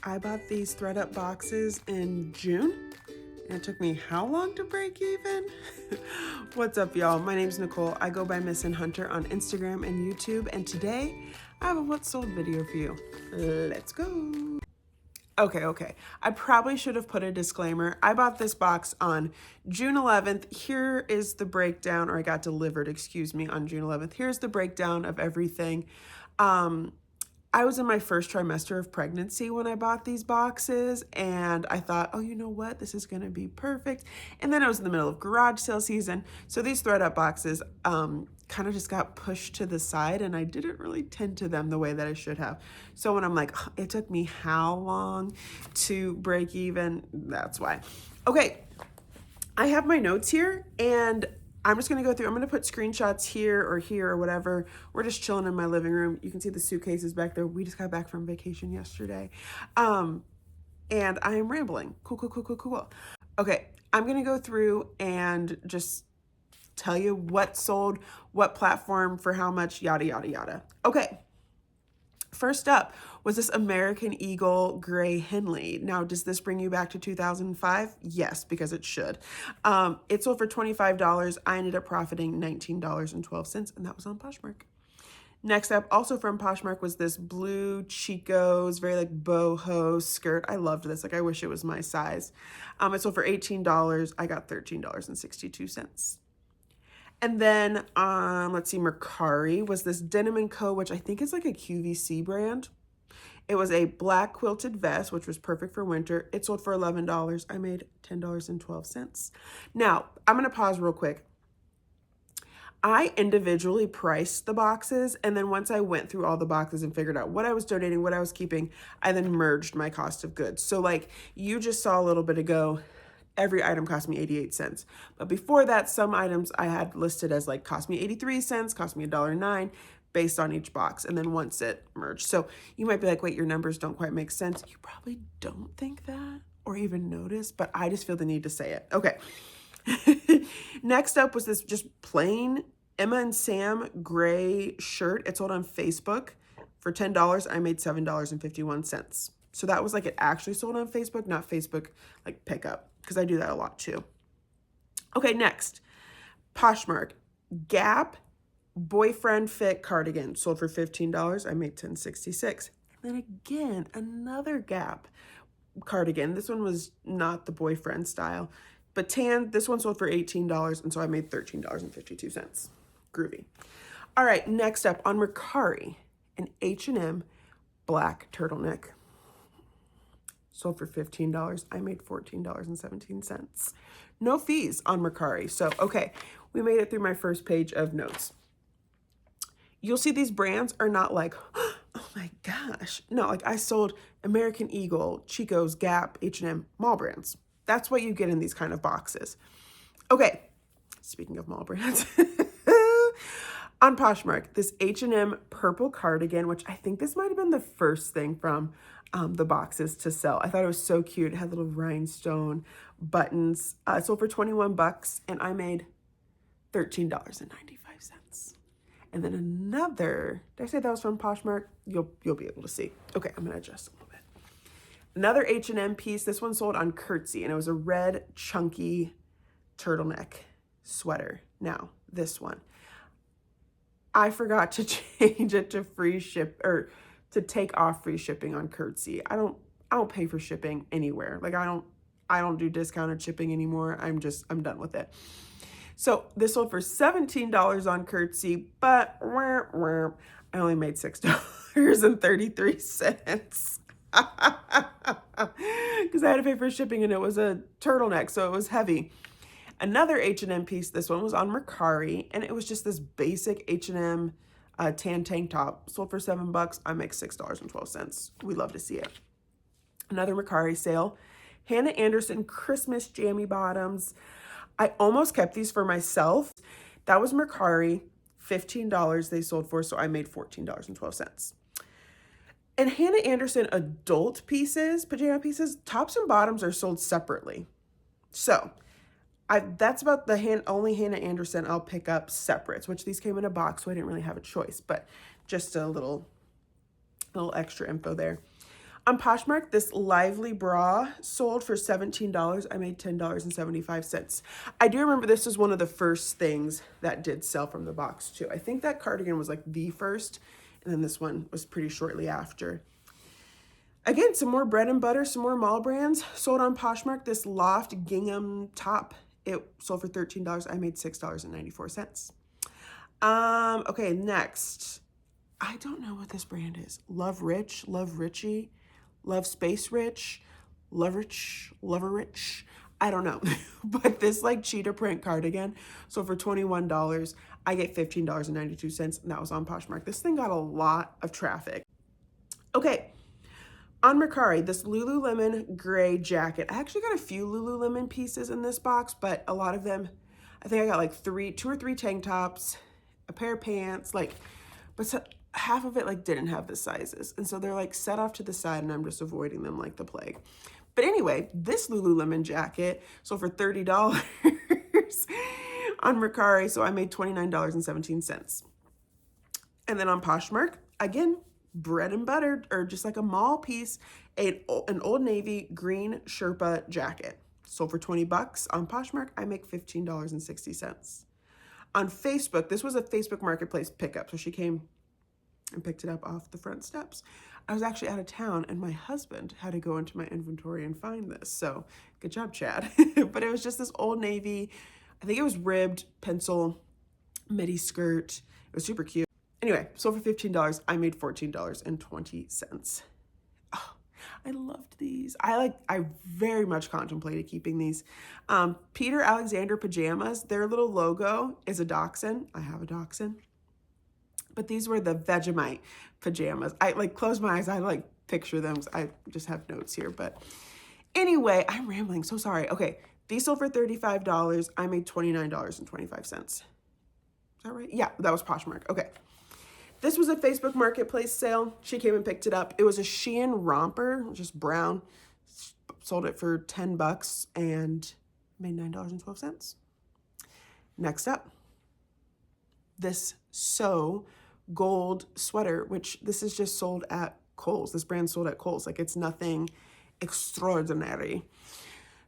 I bought these ThredUP boxes in June, and it took me how long to break even? What's up, y'all? My name's Nicole. I go by Miss and Hunter on Instagram and YouTube, and today I have a What Sold video for you. Let's go. Okay. I probably should have put a disclaimer. I bought this box on June 11th. Here is the breakdown, or I got delivered, excuse me, on June 11th. Here's the breakdown of everything. I was in my first trimester of pregnancy when I bought these boxes, and I thought, oh, you know what? This is gonna be perfect. And then I was in the middle of garage sale season. So these ThredUP boxes kind of just got pushed to the side, and I didn't really tend to them the way that I should have. So when I'm like, oh, it took me how long to break even? That's why. Okay, I have my notes here, and I'm just gonna go through, I'm gonna put screenshots here or whatever. We're just chilling in my living room. You can see the suitcases back there. We just got back from vacation yesterday. And I am rambling. Cool. Okay, I'm gonna go through and just tell you what sold, what platform, for how much, yada, yada, yada. Okay. First up was this American Eagle Gray Henley. Now, does this bring you back to 2005? Yes, because it should. It sold for $25. I ended up profiting $19.12, and that was on Poshmark. Next up, also from Poshmark, was this blue Chico's, very like boho skirt. I loved this. Like, I wish it was my size. It sold for $18. I got $13.62. And then, let's see, Mercari was this Denim & Co., which I think is like a QVC brand. It was a black quilted vest, which was perfect for winter. It sold for $11. I made $10.12. Now, I'm going to pause real quick. I individually priced the boxes, and then once I went through all the boxes and figured out what I was donating, what I was keeping, I then merged my cost of goods. So like you just saw a little bit ago, every item cost me 88 cents. But before that, some items I had listed as like cost me 83 cents, cost me $1.09 based on each box. And then once it merged. So you might be like, wait, your numbers don't quite make sense. You probably don't think that or even notice, but I just feel the need to say it. Okay. Next up was this just plain Emma and Sam gray shirt. It sold on Facebook for $10. I made $7.51. So that was like it actually sold on Facebook, not Facebook like pickup, because I do that a lot too. Okay, next, Poshmark Gap boyfriend fit cardigan sold for $15. I made $10.66. And then again, another Gap cardigan. This one was not the boyfriend style, but tan. This one sold for $18, and so I made $13.52. Groovy. All right, next up on Mercari, an H&M black turtleneck. Sold for $15. I made $14.17. No fees on Mercari. So, okay, we made it through my first page of notes. You'll see these brands are not like, oh my gosh. No, like I sold American Eagle, Chico's, Gap, H&M, mall brands. That's what you get in these kind of boxes. Okay, speaking of mall brands. On Poshmark, this H&M purple cardigan, which I think this might have been the first thing from the boxes to sell. I thought it was so cute. It had little rhinestone buttons. It sold for $21, and I made $13.95. And then another, did I say that was from Poshmark? You'll be able to see. Okay, I'm gonna adjust a little bit. Another H&M piece. This one sold on Curtsy, and it was a red chunky turtleneck sweater. Now, this one, I forgot to change it to free ship, or to take off free shipping on Curtsy. I don't pay for shipping anywhere. Like I don't do discounted shipping anymore. I'm done with it. So this sold for $17 on Curtsy, but I only made $6.33. Because I had to pay for shipping, and it was a turtleneck, so it was heavy. Another H&M piece, this one was on Mercari, and it was just this basic H&M tan tank top. Sold for $7. I make $6.12. We love to see it. Another Mercari sale. Hannah Anderson Christmas jammy bottoms. I almost kept these for myself. That was Mercari. $15 they sold for, so I made $14.12. And Hannah Anderson adult pieces, pajama pieces, tops and bottoms are sold separately. So that's about the only Hannah Anderson I'll pick up separates, which these came in a box, so I didn't really have a choice, but just a little extra info there. On Poshmark, this Lively bra sold for $17. I made $10.75. I do remember this was one of the first things that did sell from the box too. I think that cardigan was like the first, and then this one was pretty shortly after. Again, some more bread and butter, some more mall brands sold on Poshmark. This Loft gingham top, it sold for $13. I made $6.94. Okay, next. I don't know what this brand is. Love Rich, Love Richie, Love Space Rich, Love Rich, Lover Rich. I don't know. But this like cheetah print cardigan, so for $21, I get $15.92, and that was on Poshmark. This thing got a lot of traffic. Okay, on Mercari, this Lululemon gray jacket. I actually got a few Lululemon pieces in this box, but a lot of them, I think I got like two or three tank tops, a pair of pants, but so, half of it like didn't have the sizes. And so they're like set off to the side and I'm just avoiding them like the plague. But anyway, this Lululemon jacket sold for $30 on Mercari. So I made $29.17. And then on Poshmark, again, bread and butter, or just like a mall piece, an Old Navy green Sherpa jacket. Sold for $20 on Poshmark. I make $15.60. On Facebook, this was a Facebook Marketplace pickup. So she came and picked it up off the front steps. I was actually out of town and my husband had to go into my inventory and find this. So good job, Chad. But it was just this Old Navy, I think it was ribbed pencil midi skirt. It was super cute. Anyway, sold for $15. I made $14.20. Oh, I loved these. I very much contemplated keeping these. Peter Alexander pajamas, their little logo is a dachshund. I have a dachshund. But these were the Vegemite pajamas. I like close my eyes. I like picture them. I just have notes here. But anyway, I'm rambling. So sorry. Okay. These sold for $35. I made $29.25. Is that right? Yeah, that was Poshmark. Okay. This was a Facebook Marketplace sale. She came and picked it up. It was a Shein romper, just brown. Sold it for $10 and made $9.12. Next up, this gold sweater, which this is just sold at Kohl's. This brand sold at Kohl's. Like it's nothing extraordinary.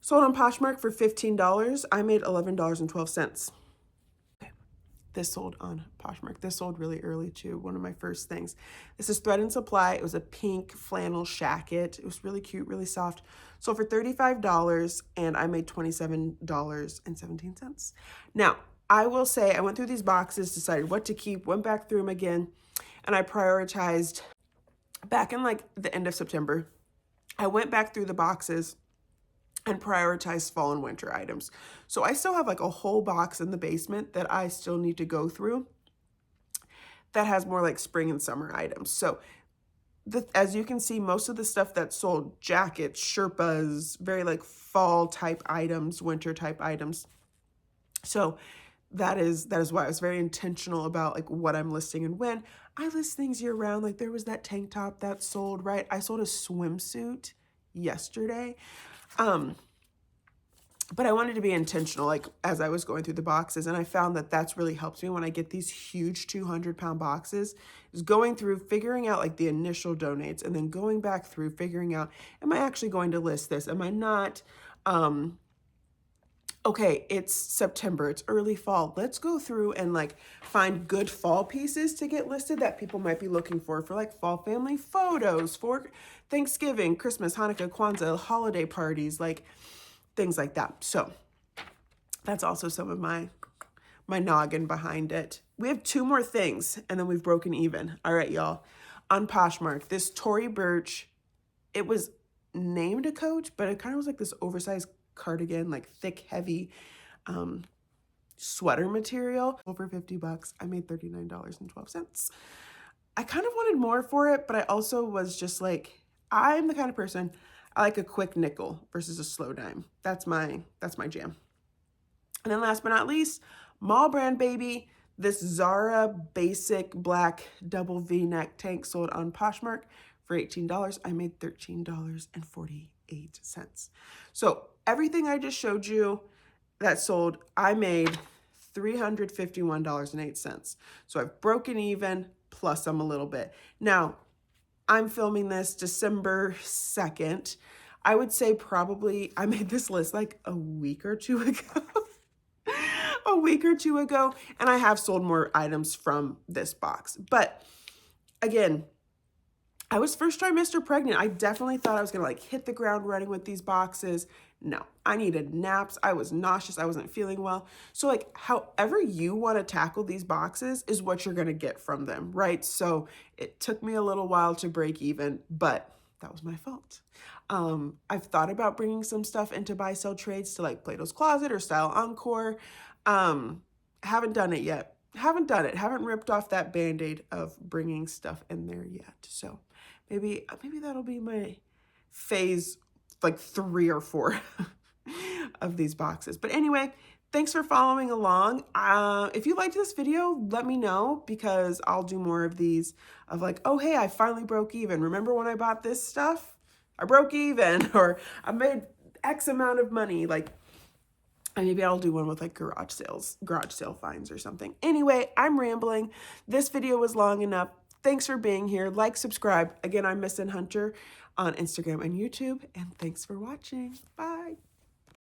Sold on Poshmark for $15. I made $11.12. This sold on Poshmark. This sold really early too. One of my first things. This is Thread and Supply. It was a pink flannel shacket. It was really cute, really soft. Sold for $35 and I made $27.17. Now, I will say I went through these boxes, decided what to keep, went back through them again, and I prioritized back in like the end of September. I went back through the boxes and prioritized fall and winter items. So I still have like a whole box in the basement that I still need to go through that has more like spring and summer items. So as you can see, most of the stuff that sold, jackets, Sherpas, very like fall type items, winter type items. So that is why I was very intentional about like what I'm listing and when. I list things year round. Like there was that tank top that sold, right? I sold a swimsuit yesterday. But I wanted to be intentional, like as I was going through the boxes, and I found that that's really helps me when I get these huge 200-pound boxes, is going through, figuring out like the initial donates, and then going back through, figuring out, am I actually going to list this? Am I not? Okay, it's September, it's early fall. Let's go through and like find good fall pieces to get listed that people might be looking for like fall family photos, for Thanksgiving, Christmas, Hanukkah, Kwanzaa, holiday parties, like things like that. So that's also some of my noggin behind it. We have two more things and then we've broken even. All right, y'all. On Poshmark, this Tory Burch, it was named a coach, but it kind of was like this oversized cardigan, like thick, heavy sweater material. Over $50. I made $39.12. I kind of wanted more for it, but I also was just like, I'm the kind of person, I like a quick nickel versus a slow dime. That's my jam. And then last but not least, mall brand baby, this Zara basic black double V-neck tank sold on Poshmark for $18. I made $13.48. So everything I just showed you that sold, I made $351.08. So I've broken even plus some a little bit. Now, I'm filming this December 2nd. I would say probably I made this list like a week or two ago. A week or two ago, and I have sold more items from this box. But again, I was first trimester pregnant. I definitely thought I was gonna like hit the ground running with these boxes. No, I needed naps. I was nauseous. I wasn't feeling well. So like however you want to tackle these boxes is what you're gonna get from them, right? So it took me a little while to break even, but that was my fault. I've thought about bringing some stuff into buy sell trades to like Plato's Closet or Style Encore. Haven't done it yet. Haven't done it. Haven't ripped off that band-aid of bringing stuff in there yet. So maybe that'll be my phase like 3 or 4 of these boxes. But anyway, thanks for following along. If you liked this video, let me know, because I'll do more of these of like, oh, hey, I finally broke even. Remember when I bought this stuff? I broke even, or I made X amount of money. Like, and maybe I'll do one with like garage sale finds or something. Anyway, I'm rambling. This video was long enough. Thanks for being here. Like, subscribe. Again, I'm Miss Hunter on Instagram and YouTube. And thanks for watching. Bye.